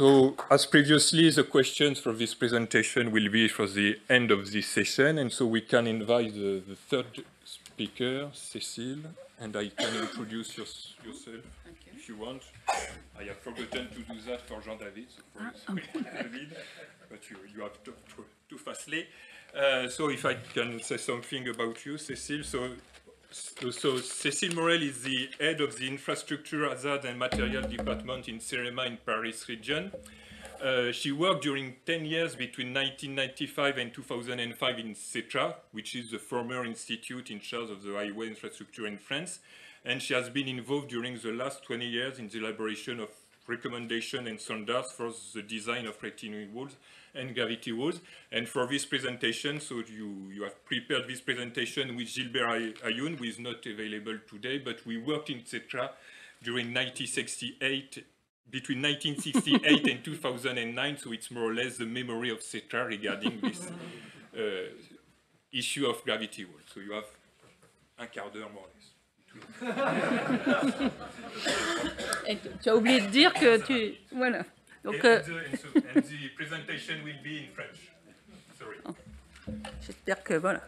So, as previously, the questions for this presentation will be for the end of this session, and so we can invite the third speaker, Cécile, and I can introduce yourself if you want. I have forgotten to do that for Jean-David, so for David, but you have talked too fastly. So if I can say something about you, Cécile. So Cécile Morel is the head of the Infrastructure, Hazard and Material Department in CEREMA in Paris region. She worked during 10 years between 1995 and 2005 in CETRA, which is the former institute in charge of the highway infrastructure in France. And she has been involved during the last 20 years in the elaboration of recommendations and standards for the design of retaining walls and gravity walls. And for this presentation, so you have prepared this presentation with Gilbert Ayoun, who is not available today, but we worked in CETRA during 1968, between 1968 and 2009, so it's more or less the memory of CETRA regarding this issue of gravity walls. So you have un quart d'heure, more or less. Et tu as oublié de dire que tu... Voilà. Donc, and the presentation will be in French. Sorry. J'espère que voilà,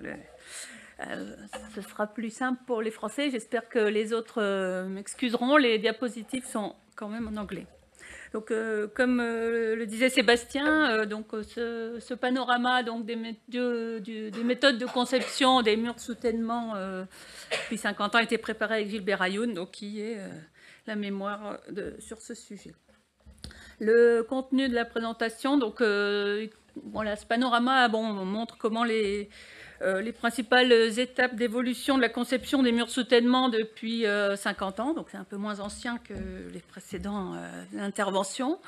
ce sera plus simple pour les Français. J'espère que les autres m'excuseront. Les diapositives sont quand même en anglais. Donc, comme le disait Sébastien, donc ce panorama donc des méthodes de conception des murs de soutènement depuis 50 ans a été préparé avec Gilbert Ayoun, donc qui est la mémoire sur ce sujet. Le contenu de la présentation, donc voilà, ce panorama montre comment les principales étapes d'évolution de la conception des murs de soutènement depuis 50 ans, donc c'est un peu moins ancien que les précédentes interventions,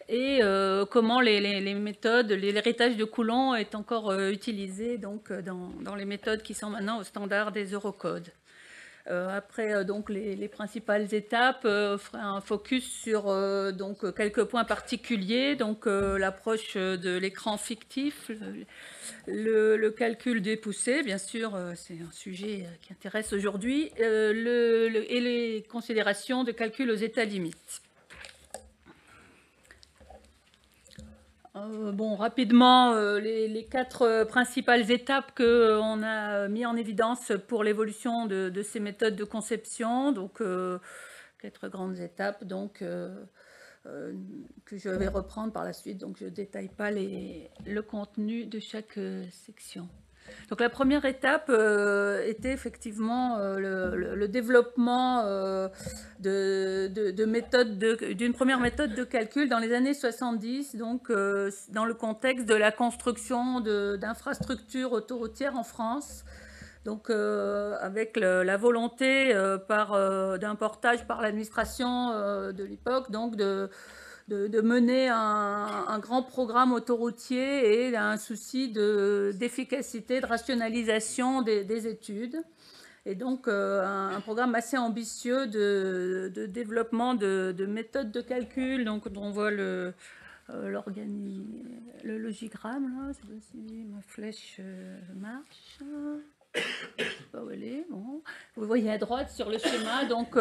et comment les méthodes, l'héritage de Coulomb est encore utilisé donc, dans les méthodes qui sont maintenant au standard des Eurocodes. Après donc les principales étapes, on fera un focus sur donc quelques points particuliers, donc l'approche de l'écran fictif, le calcul des poussées, bien sûr, c'est un sujet qui intéresse aujourd'hui, et les considérations de calcul aux états limites. Bon, rapidement, les quatre principales étapes qu'on a mis en évidence pour l'évolution de ces méthodes de conception. Donc, quatre grandes étapes donc, que je vais reprendre par la suite. Donc, je ne détaille pas le contenu de chaque section. Donc, la première étape était effectivement le développement d'une première méthode de calcul dans les années 70, donc dans le contexte de la construction d'infrastructures autoroutières en France. Donc, avec la volonté d'un portage par l'administration de l'époque, donc de mener un grand programme autoroutier et un souci d'efficacité, de rationalisation des études. Et donc, un programme assez ambitieux de développement de méthodes de calcul. Donc, on voit le logigramme, là, je sais pas si ma flèche marche. Je ne sais pas où elle est. Bon. Vous voyez à droite sur le schéma donc,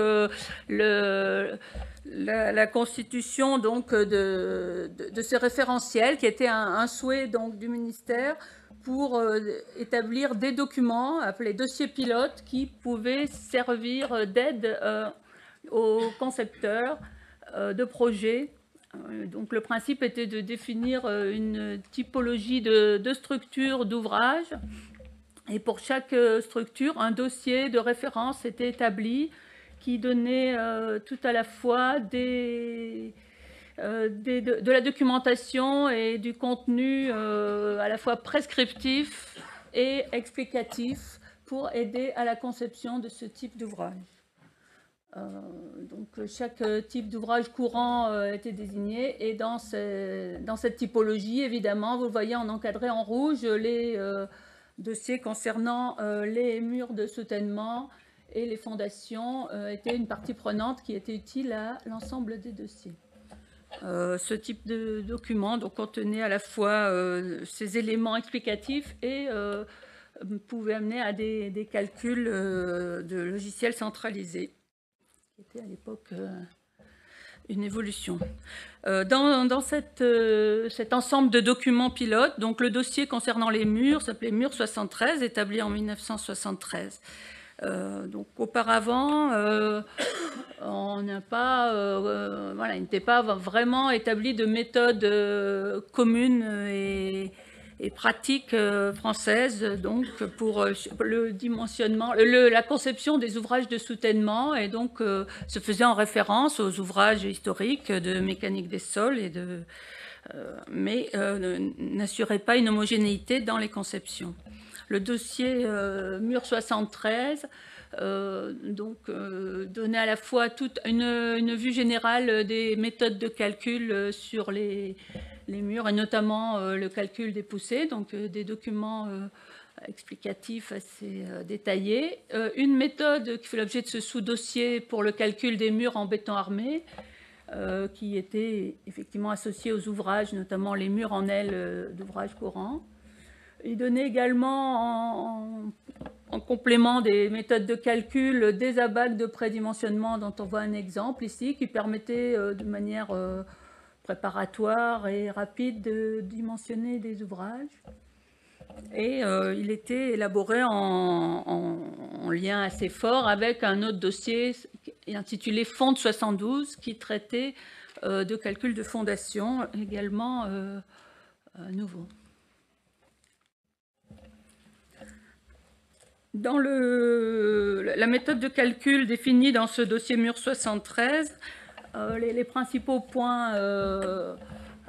la constitution donc, de ce référentiel qui était un souhait donc, du ministère pour établir des documents appelés dossiers pilotes qui pouvaient servir d'aide aux concepteurs de projets. Donc le principe était de définir une typologie de structure d'ouvrage. Et pour chaque structure, un dossier de référence était établi qui donnait tout à la fois de la documentation et du contenu à la fois prescriptif et explicatif pour aider à la conception de ce type d'ouvrage. Donc chaque type d'ouvrage courant était désigné et dans cette typologie, évidemment, vous voyez en encadré en rouge les dossiers concernant les murs de soutènement et les fondations étaient une partie prenante qui était utile à l'ensemble des dossiers. Ce type de document donc, contenait à la fois ces éléments explicatifs et pouvait amener à des calculs de logiciels centralisés, qui étaient à l'époque une évolution. Dans cet ensemble de documents pilotes, donc le dossier concernant les murs s'appelait Mur 73, établi en 1973. Donc auparavant, on n'a pas, voilà, il n'était pas vraiment établi de méthode commune et pratique française, donc pour le dimensionnement, la conception des ouvrages de soutènement, et donc se faisait en référence aux ouvrages historiques de mécanique des sols mais n'assurait pas une homogénéité dans les conceptions. Le dossier Mur 73 donnait à la fois toute une vue générale des méthodes de calcul sur les murs, et notamment le calcul des poussées, donc des documents explicatifs assez détaillés. Une méthode qui fait l'objet de ce sous-dossier pour le calcul des murs en béton armé, qui était effectivement associé aux ouvrages, notamment les murs en aile d'ouvrages courants. Il donnait également en complément des méthodes de calcul des abacs de prédimensionnement dont on voit un exemple ici, qui permettait de manière préparatoire et rapide de dimensionner des ouvrages. Et il était élaboré en lien assez fort avec un autre dossier intitulé Fonte 72, qui traitait de calcul de fondation, également nouveau. Dans la méthode de calcul définie dans ce dossier Mur 73, les principaux points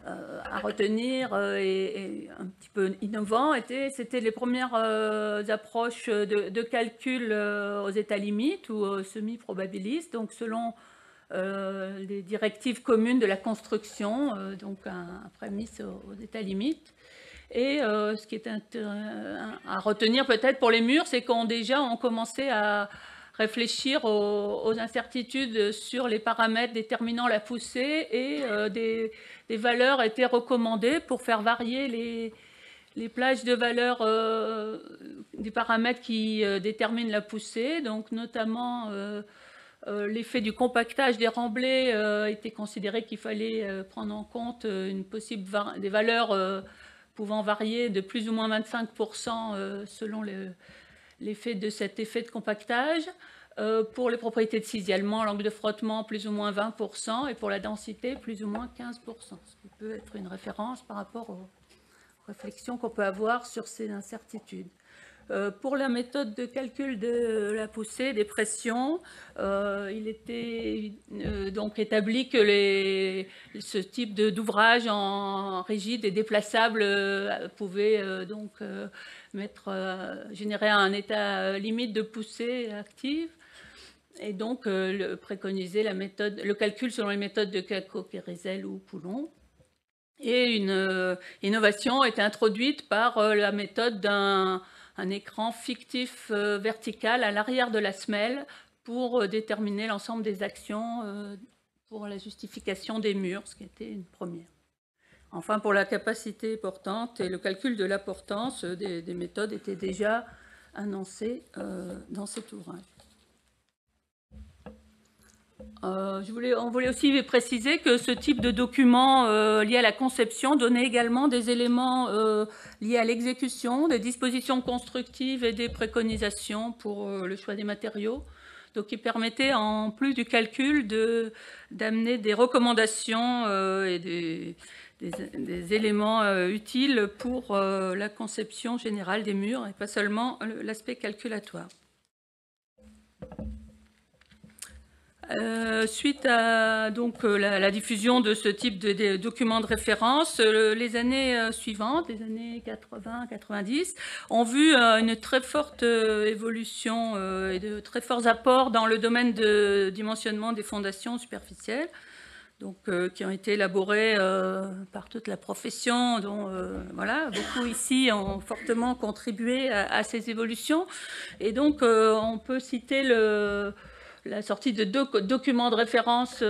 à retenir et un petit peu innovants c'était les premières approches de calcul aux états limites ou semi-probabilistes, donc selon les directives communes de la construction, donc un prémisse aux états limites. Et ce qui est à retenir peut-être pour les murs, c'est qu'on commençait à réfléchir aux incertitudes sur les paramètres déterminant la poussée, et des valeurs étaient recommandées pour faire varier les plages de valeurs des paramètres qui déterminent la poussée. Donc notamment l'effet du compactage des remblais était considéré qu'il fallait prendre en compte des valeurs pouvant varier de plus ou moins 25% selon l'effet de cet effet de compactage. Pour les propriétés de cisaillement, l'angle de frottement, plus ou moins 20%, et pour la densité, plus ou moins 15%, ce qui peut être une référence par rapport aux réflexions qu'on peut avoir sur ces incertitudes. Pour la méthode de calcul de la poussée, des pressions, il était donc établi que ce type d'ouvrage en rigide et déplaçable pouvait générer un état limite de poussée active, et donc préconiser le calcul selon les méthodes de Kakko-Kérézel ou Coulomb. Et une innovation était introduite par la méthode d'un écran fictif vertical à l'arrière de la semelle pour déterminer l'ensemble des actions pour la justification des murs, ce qui était une première. Enfin, pour la capacité portante et le calcul de la portance, des méthodes étaient déjà annoncées dans cet ouvrage. On voulait aussi préciser que ce type de document lié à la conception donnait également des éléments liés à l'exécution, des dispositions constructives et des préconisations pour le choix des matériaux. Donc, il permettait, en plus du calcul, d'amener des recommandations et des éléments utiles pour la conception générale des murs, et pas seulement l'aspect calculatoire. Suite à la diffusion de ce type de documents de référence, les années suivantes, les années 80-90, ont vu une très forte évolution et de très forts apports dans le domaine de dimensionnement des fondations superficielles, donc, qui ont été élaborés par toute la profession, dont beaucoup ici ont fortement contribué à ces évolutions. Et donc, on peut citer la sortie de deux documents de référence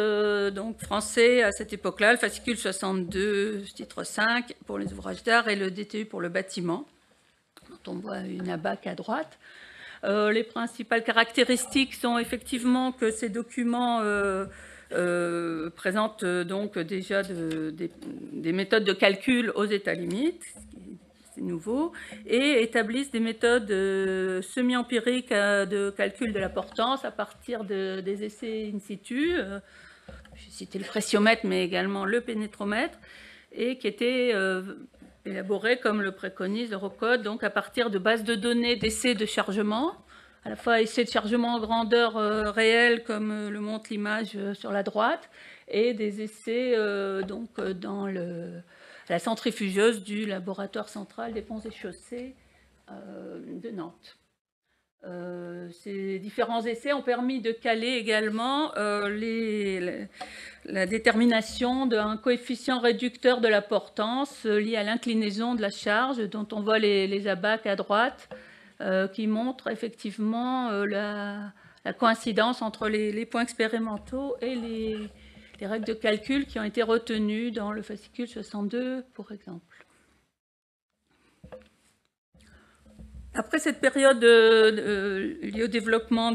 français à cette époque-là, le fascicule 62, titre 5 pour les ouvrages d'art, et le DTU pour le bâtiment, dont on voit une abac à droite. Les principales caractéristiques sont effectivement que ces documents présentent donc déjà des méthodes de calcul aux états limites, c'est nouveau, et établissent des méthodes semi-empiriques de calcul de la portance à partir des essais in situ. J'ai cité le pressiomètre, mais également le pénétromètre, et qui étaient élaborés, comme le préconise l'Eurocode, donc à partir de bases de données d'essais de chargement, à la fois essais de chargement en grandeur réelle, comme le montre l'image sur la droite, et des essais donc dans la centrifugeuse du laboratoire central des ponts et chaussées de Nantes. Ces différents essais ont permis de caler également la détermination d'un coefficient réducteur de la portance lié à l'inclinaison de la charge, dont on voit les abacs à droite, qui montrent effectivement la coïncidence entre les points expérimentaux et les règles de calcul qui ont été retenues dans le fascicule 62, pour exemple. Après cette période liée au développement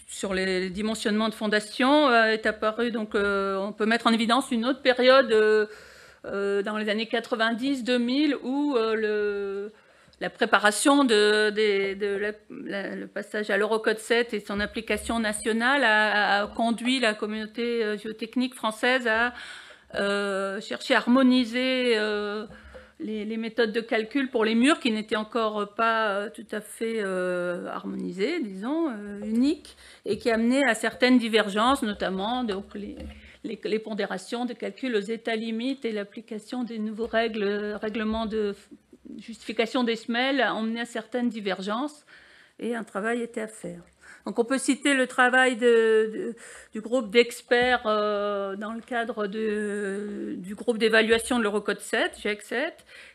sur les dimensionnements de fondation, est apparue, donc on peut mettre en évidence une autre période dans les années 90-2000 où la préparation le passage à l'Eurocode 7 et son application nationale a conduit la communauté géotechnique française à chercher à harmoniser les méthodes de calcul pour les murs qui n'étaient encore pas tout à fait harmonisées, disons, uniques, et qui amenaient à certaines divergences, notamment donc, les pondérations de calcul aux états limites et l'application des nouveaux règlements de justification des semelles a emmené à certaines divergences, et un travail était à faire. Donc on peut citer le travail du groupe d'experts dans le cadre du groupe d'évaluation de l'Eurocode 7, GEC7,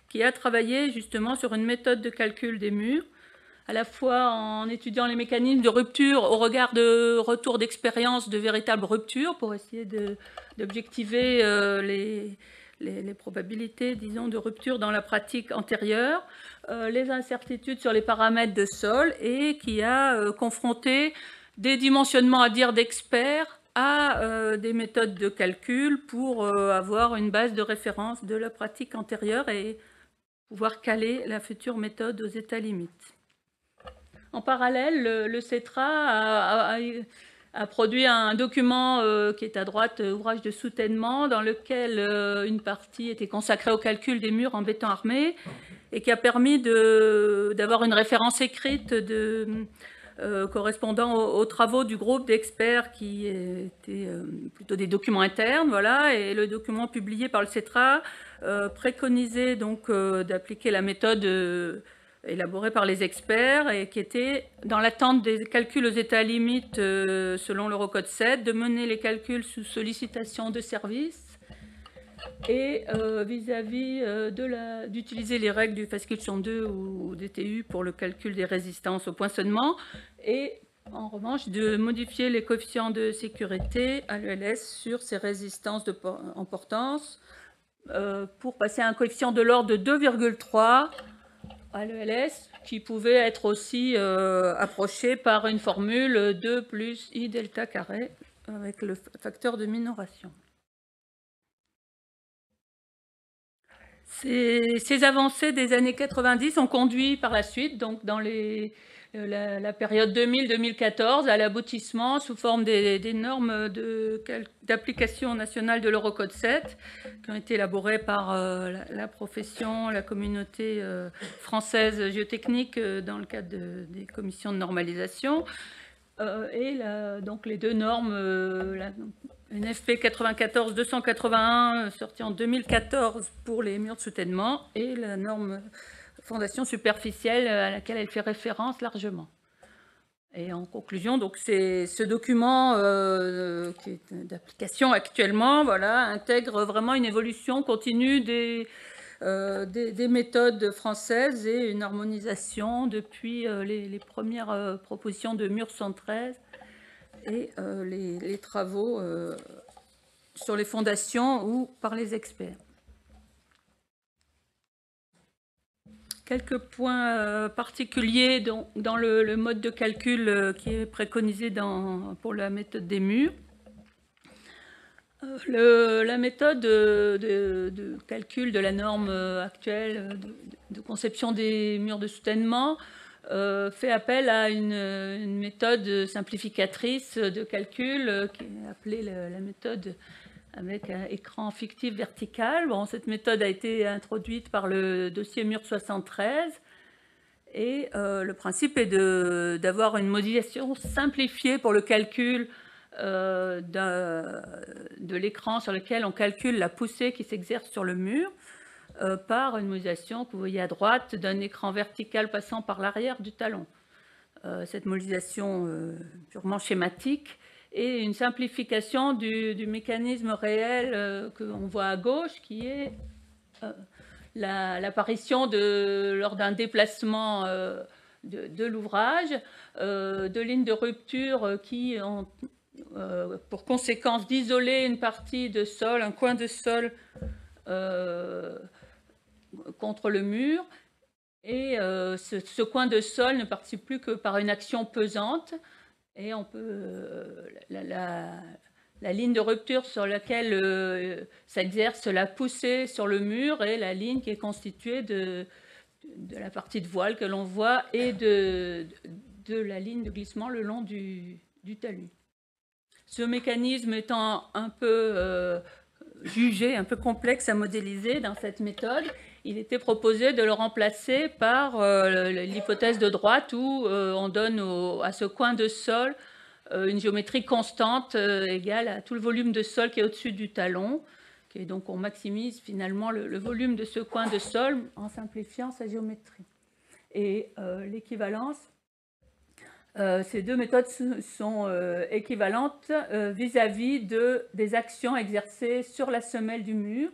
qui a travaillé justement sur une méthode de calcul des murs, à la fois en étudiant les mécanismes de rupture au regard de retours d'expérience de véritables ruptures pour essayer d'objectiver les probabilités, disons, de rupture dans la pratique antérieure, les incertitudes sur les paramètres de sol, et qui a confronté des dimensionnements à dire d'experts à des méthodes de calcul pour avoir une base de référence de la pratique antérieure et pouvoir caler la future méthode aux états limites. En parallèle, le CETRA a produit un document qui est à droite, ouvrage de soutènement, dans lequel une partie était consacrée au calcul des murs en béton armé, et qui a permis d'avoir une référence écrite correspondant aux travaux du groupe d'experts qui étaient plutôt des documents internes, voilà, et le document publié par le CETRA préconisait donc d'appliquer la méthode élaborée par les experts et qui était, dans l'attente des calculs aux états limites selon l'Eurocode 7, de mener les calculs sous sollicitation de service et vis-à-vis d'utiliser les règles du fascicule 2 ou DTU pour le calcul des résistances au poinçonnement, et en revanche de modifier les coefficients de sécurité à l'ELS sur ces résistances en portance pour passer à un coefficient de l'ordre de 2,3 à l'ELS, qui pouvait être aussi approché par une formule 2 plus I delta carré avec le facteur de minoration. Ces avancées des années 90 ont conduit par la suite, donc dans la période 2000-2014, à l'aboutissement sous forme des normes d'application nationale de l'Eurocode 7, qui ont été élaborées par la profession, la communauté française géotechnique dans le cadre des commissions de normalisation, et donc les deux normes, NFP 94-281 sortie en 2014 pour les murs de soutènement, et la norme fondation superficielle à laquelle elle fait référence largement. Et en conclusion, donc c'est ce document qui est d'application actuellement, voilà, intègre vraiment une évolution continue des méthodes françaises et une harmonisation depuis les premières propositions de Mur 113 et les travaux sur les fondations ou par les experts. Quelques points particuliers dans le mode de calcul qui est préconisé pour la méthode des murs. La méthode de calcul de la norme actuelle de conception des murs de soutènement fait appel à une méthode simplificatrice de calcul qui est appelée la méthode avec un écran fictif vertical. Bon, cette méthode a été introduite par le dossier MUR 73 et le principe est d'avoir une modélisation simplifiée pour le calcul de l'écran sur lequel on calcule la poussée qui s'exerce sur le mur par une modélisation que vous voyez à droite d'un écran vertical passant par l'arrière du talon. Cette modélisation purement schématique et une simplification du mécanisme réel que l'on voit à gauche qui est l'apparition lors d'un déplacement de l'ouvrage de lignes de rupture qui ont pour conséquence d'isoler une partie de sol, un coin de sol contre le mur. Et ce coin de sol ne participe plus que par une action pesante. Et on peut la ligne de rupture sur laquelle s'exerce la poussée sur le mur est la ligne qui est constituée de la partie de voile que l'on voit et de la ligne de glissement le long du talus. Ce mécanisme étant un peu jugé, un peu complexe à modéliser dans cette méthode, il était proposé de le remplacer par l'hypothèse de droite où on donne à ce coin de sol une géométrie constante égale à tout le volume de sol qui est au-dessus du talon. Et donc on maximise finalement le volume de ce coin de sol en simplifiant sa géométrie. Et l'équivalence, ces deux méthodes sont équivalentes vis-à-vis des actions exercées sur la semelle du mur,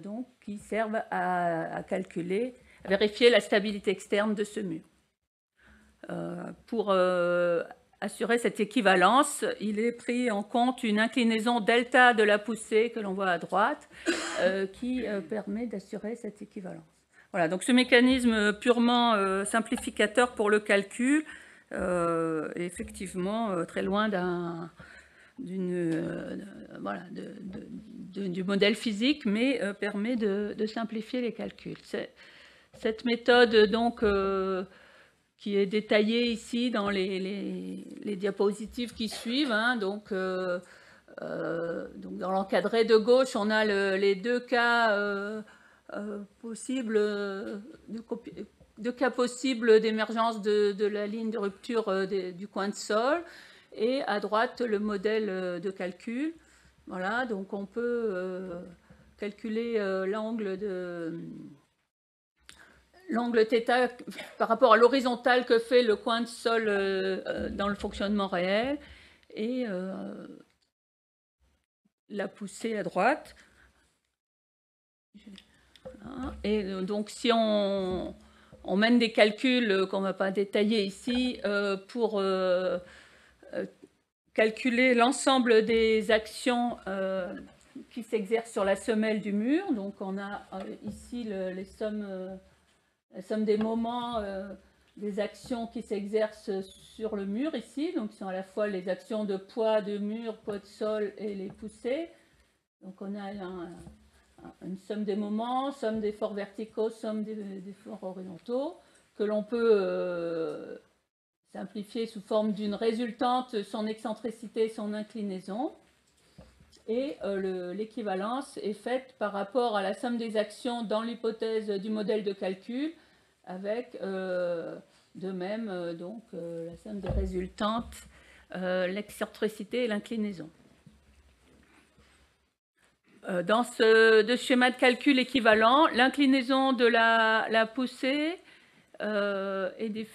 donc qui servent à calculer, à vérifier la stabilité externe de ce mur. Pour assurer cette équivalence, il est pris en compte une inclinaison delta de la poussée que l'on voit à droite qui permet d'assurer cette équivalence. Voilà, donc ce mécanisme purement simplificateur pour le calcul est effectivement très loin du modèle physique, mais permet de simplifier les calculs. Cette méthode donc qui est détaillée ici dans les diapositives qui suivent. Hein, donc dans l'encadré de gauche, on a les deux cas possibles, deux cas possibles d'émergence de la ligne de rupture du coin de sol. Et à droite, le modèle de calcul. Voilà, donc on peut calculer l'angle θ par rapport à l'horizontale que fait le coin de sol dans le fonctionnement réel et la poussée à droite. Et donc si on mène des calculs qu'on ne va pas détailler ici pour calculer l'ensemble des actions qui s'exercent sur la semelle du mur, donc on a ici la somme des moments des actions qui s'exercent sur le mur ici, donc ce sont à la fois les actions de poids de mur, poids de sol et les poussées. Donc on a une somme des moments, somme des forts verticaux, somme des forts horizontaux, que l'on peut simplifier sous forme d'une résultante, son excentricité, son inclinaison. Et l'équivalence est faite par rapport à la somme des actions dans l'hypothèse du modèle de calcul, avec de même donc la somme des résultantes, l'excentricité et l'inclinaison. Dans ce schéma de calcul équivalent, l'inclinaison de la poussée est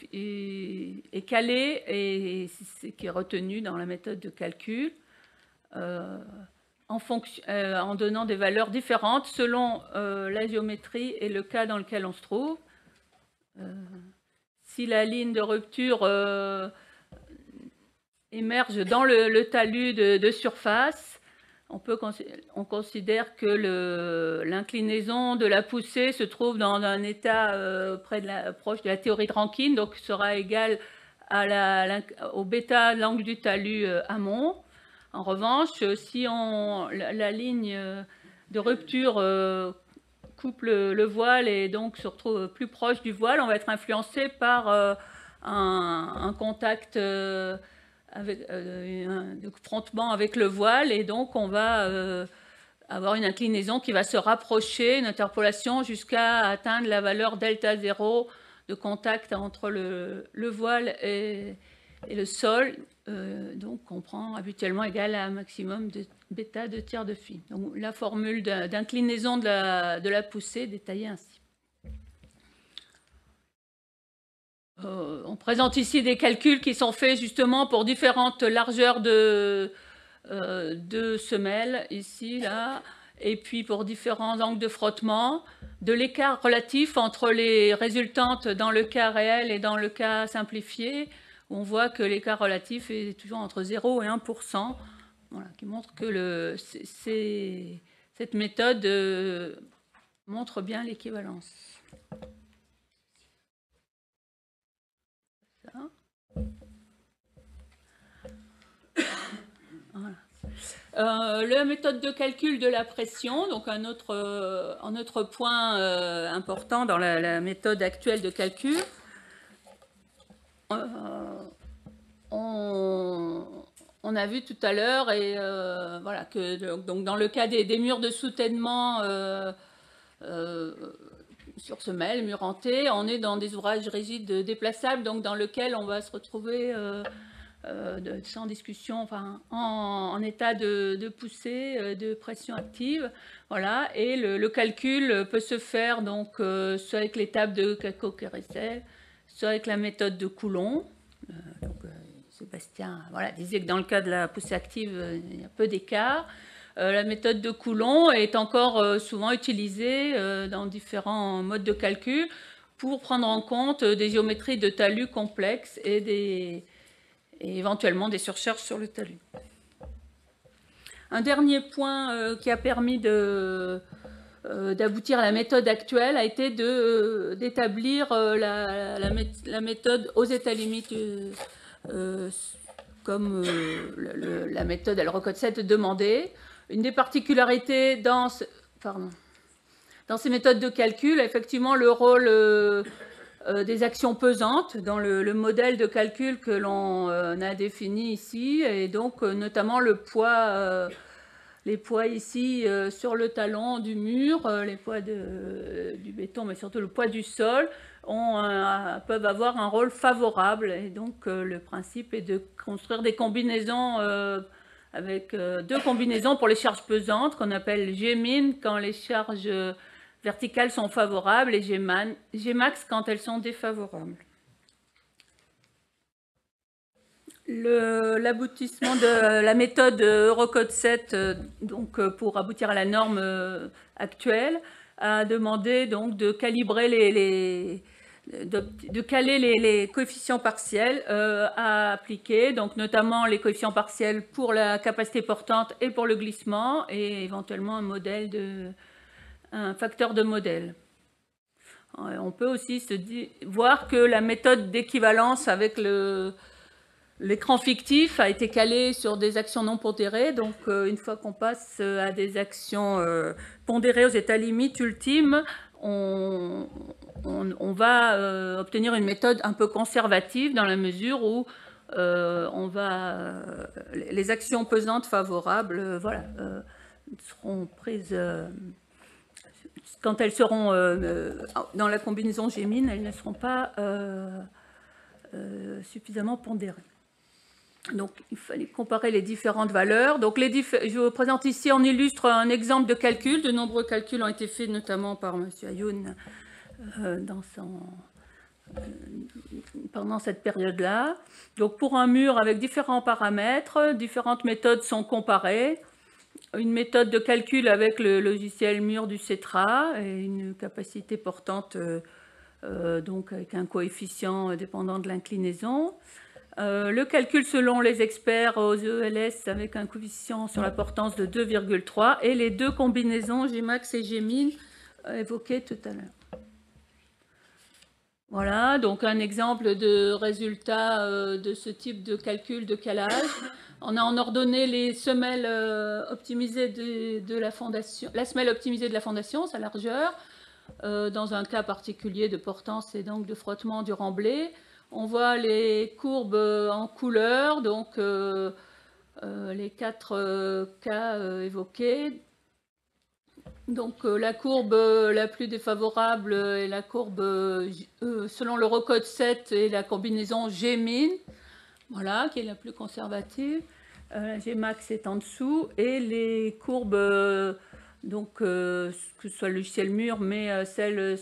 calée et c'est ce qui est retenu dans la méthode de calcul en donnant des valeurs différentes selon la géométrie et le cas dans lequel on se trouve. Si la ligne de rupture émerge dans le talus de surface, on considère que l'inclinaison de la poussée se trouve dans un état proche de la théorie de Rankine, donc sera égal au bêta de l'angle du talus amont. En revanche, si la ligne de rupture coupe le voile et donc se retrouve plus proche du voile, on va être influencé par un contact de frottement avec le voile, et donc on va avoir une inclinaison qui va se rapprocher, une interpolation jusqu'à atteindre la valeur delta 0 de contact entre le voile et le sol. Donc on prend habituellement égal à un maximum de bêta 2 tiers de phi. Donc la formule d'inclinaison de la poussée détaillée ainsi. On présente ici des calculs qui sont faits justement pour différentes largeurs de semelles, ici, là, et puis pour différents angles de frottement, de l'écart relatif entre les résultantes dans le cas réel et dans le cas simplifié. On voit que l'écart relatif est toujours entre 0 et 1%, voilà, qui montre que cette méthode montre bien l'équivalence. Voilà. La méthode de calcul de la pression, donc un autre point important dans la méthode actuelle de calcul. On a vu tout à l'heure, et voilà, que donc dans le cas des murs de soutènement sur semelle, murs hantés, on est dans des ouvrages rigides déplaçables, donc dans lequel on va se retrouver sans discussion, enfin, en état de poussée, de pression active, voilà, et le calcul peut se faire donc soit avec les tables de Kakko-Kéressel, soit avec la méthode de Coulomb. Sébastien, voilà, disait que dans le cas de la poussée active, il y a peu d'écart. La méthode de Coulomb est encore souvent utilisée dans différents modes de calcul pour prendre en compte des géométries de talus complexes et éventuellement des surcharges sur le talus. Un dernier point qui a permis d'aboutir à la méthode actuelle a été d'établir la méthode aux états limites comme la méthode Elrocott-7 demandée. Une des particularités dans ces méthodes de calcul, effectivement, le rôle des actions pesantes dans le modèle de calcul que l'on a défini ici, et donc notamment les poids ici sur le talon du mur, les poids du béton, mais surtout le poids du sol, peuvent avoir un rôle favorable. Et donc le principe est de construire des combinaisons avec deux combinaisons pour les charges pesantes qu'on appelle G-min quand les charges verticales sont favorables et G-max quand elles sont défavorables. L'aboutissement de la méthode Elrocott-7 donc pour aboutir à la norme actuelle a demandé donc de calibrer de caler les coefficients partiels à appliquer, donc notamment les coefficients partiels pour la capacité portante et pour le glissement, et éventuellement un facteur de modèle. On peut aussi voir que la méthode d'équivalence avec l'écran fictif a été calé sur des actions non pondérées. Donc, une fois qu'on passe à des actions pondérées aux états limites ultimes, on va obtenir une méthode un peu conservative dans la mesure où les actions pesantes favorables voilà, seront prises... quand elles seront dans la combinaison G-min, elles ne seront pas suffisamment pondérées. Donc, il fallait comparer les différentes valeurs. Donc, je vous présente ici, on illustre un exemple de calcul. De nombreux calculs ont été faits, notamment par M. Ayoun pendant cette période-là. Donc, pour un mur avec différents paramètres, différentes méthodes sont comparées. Une méthode de calcul avec le logiciel mur du CETRA et une capacité portante donc avec un coefficient dépendant de l'inclinaison. Le calcul selon les experts aux ELS avec un coefficient sur la portance de 2,3 et les deux combinaisons Gmax et Gmin évoquées tout à l'heure. Voilà, donc un exemple de résultat de ce type de calcul de calage. On a en ordonnée les semelles optimisées de la fondation, la semelle optimisée de la fondation, sa largeur, dans un cas particulier de portance et donc de frottement du remblai. On voit les courbes en couleur, donc les 4 cas évoqués. Donc la courbe la plus défavorable est la courbe selon l'Eurocode 7 et la combinaison G-min, voilà, qui est la plus conservative. Gmax est en dessous et les courbes, donc que ce soit le logiciel mûr, mais celles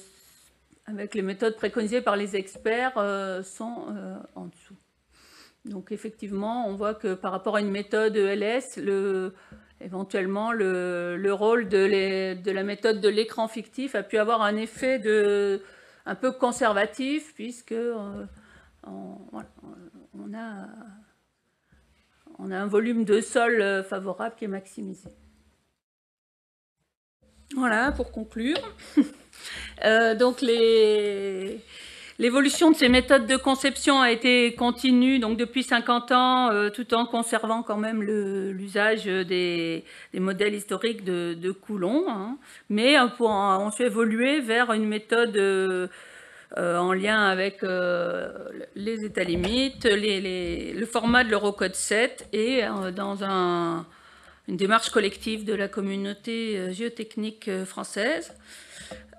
avec les méthodes préconisées par les experts sont en dessous. Donc effectivement, on voit que par rapport à une méthode ELS, éventuellement le rôle de la méthode de l'écran fictif a pu avoir un effet un peu conservatif, puisque voilà, on a un volume de sol favorable qui est maximisé. Voilà, pour conclure. Donc l'évolution de ces méthodes de conception a été continue donc depuis 50 ans, tout en conservant quand même l'usage des modèles historiques de Coulomb, hein. Mais on s'est évolué vers une méthode en lien avec les états limites, le format de l'Eurocode 7 et dans une démarche collective de la communauté géotechnique française.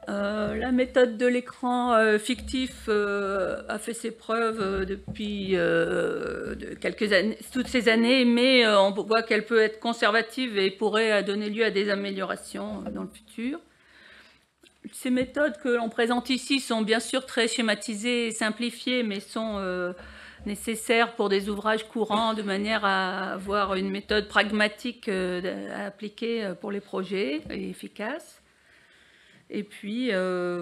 La méthode de l'écran fictif a fait ses preuves depuis quelques années, toutes ces années, mais on voit qu'elle peut être conservative et pourrait donner lieu à des améliorations dans le futur. Ces méthodes que l'on présente ici sont bien sûr très schématisées et simplifiées, mais sont nécessaires pour des ouvrages courants, de manière à avoir une méthode pragmatique à appliquer pour les projets et efficace. Et puis,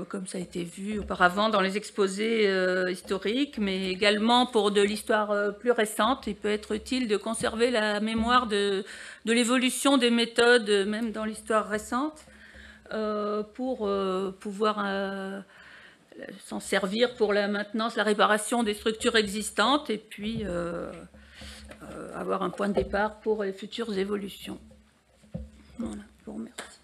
comme ça a été vu auparavant dans les exposés historiques, mais également pour de l'histoire plus récente, il peut être utile de conserver la mémoire de l'évolution des méthodes, même dans l'histoire récente, pour pouvoir s'en servir pour la maintenance, la réparation des structures existantes, et puis avoir un point de départ pour les futures évolutions. Voilà, je vous remercie.